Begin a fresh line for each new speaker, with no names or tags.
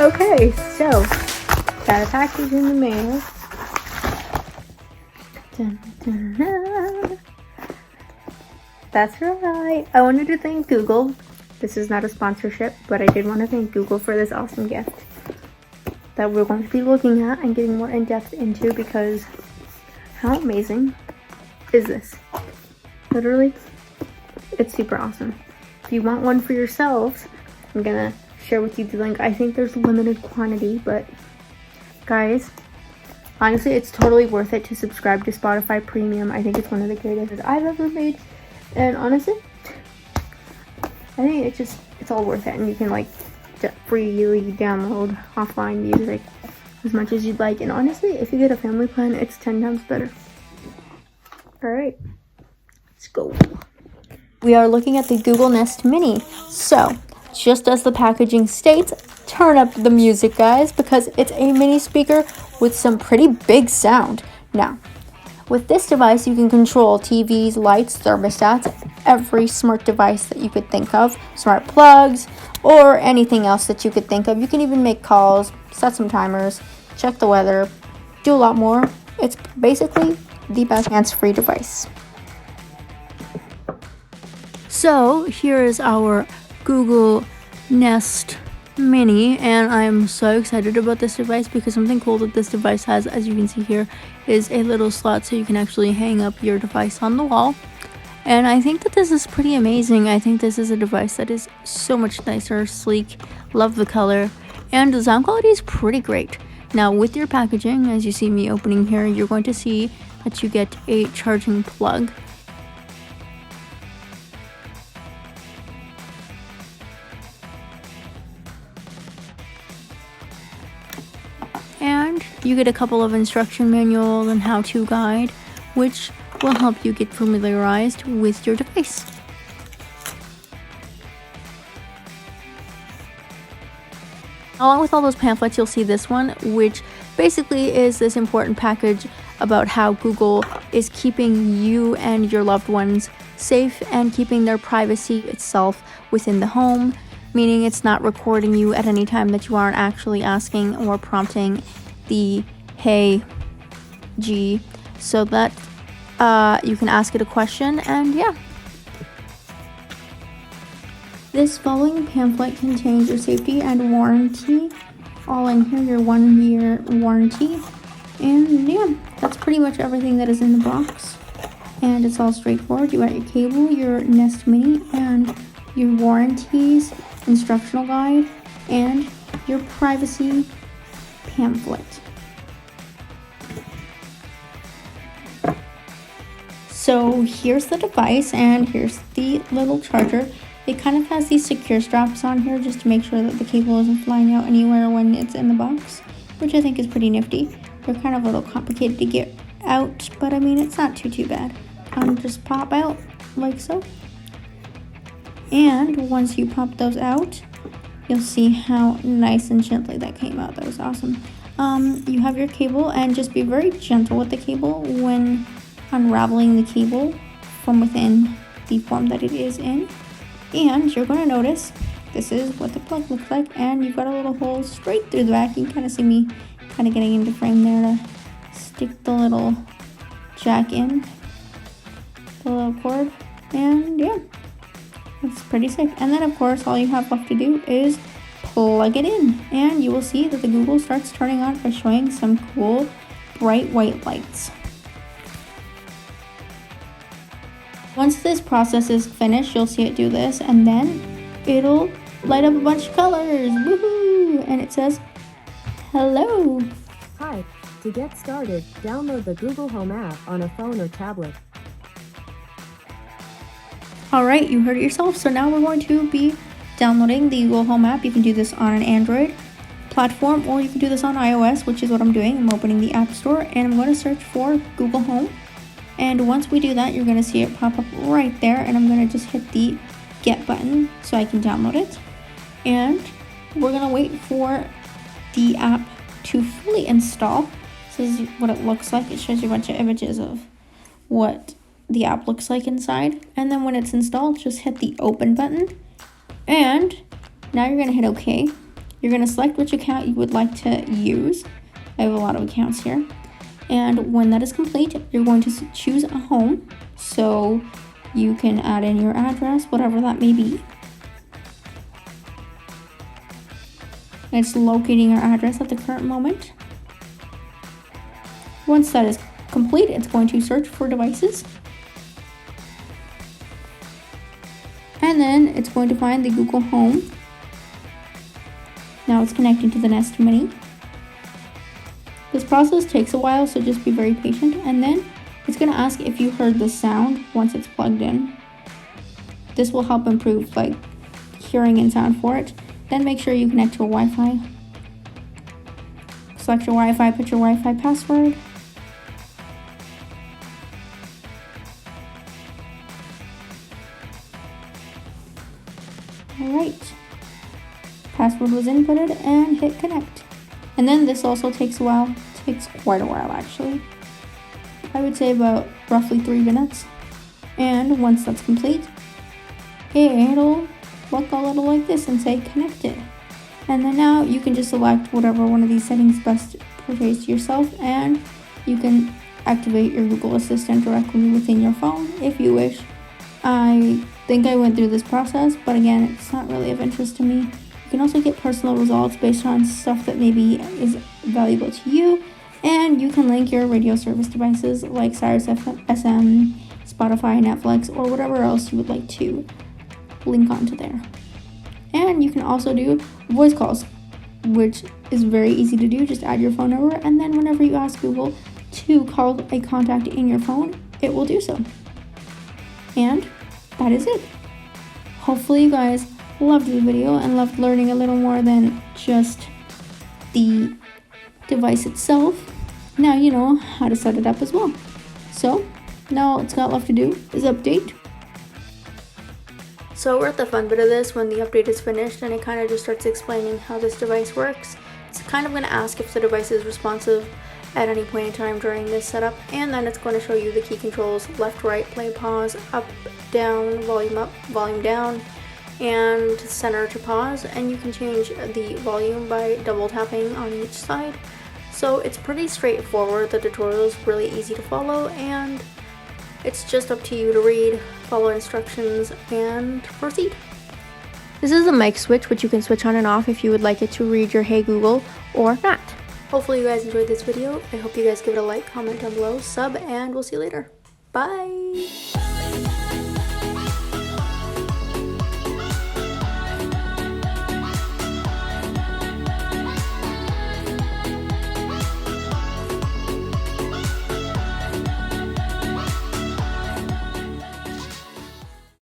Okay, so got a package in the mail. Dun, dun, dun. That's right. I wanted to thank Google. This is not a sponsorship, but I did want to thank Google for this awesome gift that we're going to be looking at and getting more in depth into, because how amazing is this? Literally, it's super awesome. If you want one for yourselves, I'm gonna share with you the link. I think there's limited quantity, but guys, honestly, it's totally worth it to subscribe to Spotify Premium. I think it's one of the greatest I've ever made, and honestly, I think it's all worth it, and you can like freely download offline music as much as you'd like. And honestly, if you get a family plan, it's 10 times better. All right, let's go. We are looking at the Google Nest Mini. So, just as the packaging states, turn up the music, guys, because it's a mini speaker with some pretty big sound. Now, with this device, you can control TVs, lights, thermostats, every smart device that you could think of, smart plugs, or anything else that you could think of. You can even make calls, set some timers, check the weather, do a lot more. It's basically the best hands-free device. So here is our Google Nest Mini, and I'm so excited about this device because something cool that this device has, as you can see here, is a little slot so you can actually hang up your device on the wall. And I think that this is pretty amazing. I think this is a device that is so much nicer, sleek, love the color, and the sound quality is pretty great. Now with your packaging, as you see me opening here, you're going to see that you get a charging plug. And you get a couple of instruction manuals and how-to guide, which will help you get familiarized with your device. Along with all those pamphlets, you'll see this one, which basically is this important package about how Google is keeping you and your loved ones safe and keeping their privacy itself within the home, meaning it's not recording you at any time that you aren't actually asking or prompting the "Hey G," so that you can ask it a question. And yeah, this following pamphlet contains your safety and warranty, all in here, your 1-year warranty. And yeah, that's pretty much everything that is in the box, and it's all straightforward. You got your cable, your Nest Mini, and your warranties, instructional guide, and your privacy pamphlet. So here's the device, and here's the little charger. It kind of has these secure straps on here just to make sure that the cable isn't flying out anywhere when it's in the box, which I think is pretty nifty. They're kind of a little complicated to get out, but I mean, it's not too bad. Just pop out like so. And once you pop those out, you'll see how nice and gently that came out. That was awesome. You have your cable, and just be very gentle with the cable when unraveling the cable from within the form that it is in. And you're going to notice this is what the plug looks like, and you've got a little hole straight through the back. You can kind of see me kind of getting into frame there to stick the little jack in, the little cord, and yeah, it's pretty sick. And then of course all you have left to do is plug it in, and you will see that the Google starts turning on by showing some cool bright white lights. Once this process is finished, you'll see it do this, and then it'll light up a bunch of colors. Woohoo! And it says hello.
Hi. To get started, download the Google Home app on a phone or tablet.
Alright, you heard it yourself. So now we're going to be downloading the Google Home app. You can do this on an Android platform, or you can do this on iOS, which is what I'm doing. I'm opening the App Store, and I'm going to search for Google Home. And once we do that, you're going to see it pop up right there, and I'm going to just hit the Get button so I can download it. And we're going to wait for the app to fully install. This is what it looks like. It shows you a bunch of images of what the app looks like inside. And then when it's installed, just hit the Open button. And now you're going to hit OK. You're going to select which account you would like to use. I have a lot of accounts here. And when that is complete, you're going to choose a home. So you can add in your address, whatever that may be. It's locating our address at the current moment. Once that is complete, it's going to search for devices. And then it's going to find the Google Home. Now it's connecting to the Nest Mini. This process takes a while, so just be very patient. And then it's going to ask if you heard the sound once it's plugged in. This will help improve hearing and sound for it. Then make sure you connect to a Wi-Fi. Select your Wi-Fi, put your Wi-Fi password. Alright. Password was inputted and hit connect. And then this also takes a while. It takes quite a while actually. I would say about roughly 3 minutes. And once that's complete, it'll look a little like this and say connected. And then now you can just select whatever one of these settings best pertains to yourself, and you can activate your Google Assistant directly within your phone if you wish. I think I went through this process, but again, it's not really of interest to me. You can also get personal results based on stuff that maybe is valuable to you, and you can link your radio service devices like Sirius SM, Spotify, Netflix, or whatever else you would like to link onto there. And you can also do voice calls, which is very easy to do. Just add your phone number, and then whenever you ask Google to call a contact in your phone, it will do so. And that is it. Hopefully you guys loved the video and loved learning a little more than just the device itself. Now you know how to set it up as well. So now all it's got left to do is update. So we're at the fun bit of this when the update is finished, and it kind of just starts explaining how this device works. It's kind of going to ask if the device is responsive at any point in time during this setup, and then it's going to show you the key controls: left, right, play, pause, up, down, volume down, and center to pause. And you can change the volume by double tapping on each side. So it's pretty straightforward. The tutorial is really easy to follow, and it's just up to you to read, follow instructions, and proceed. This is a mic switch, which you can switch on and off if you would like it to read your Hey Google or not. Hopefully you guys enjoyed this video. I hope you guys give it a like, comment down below, sub, and we'll see you later. Bye!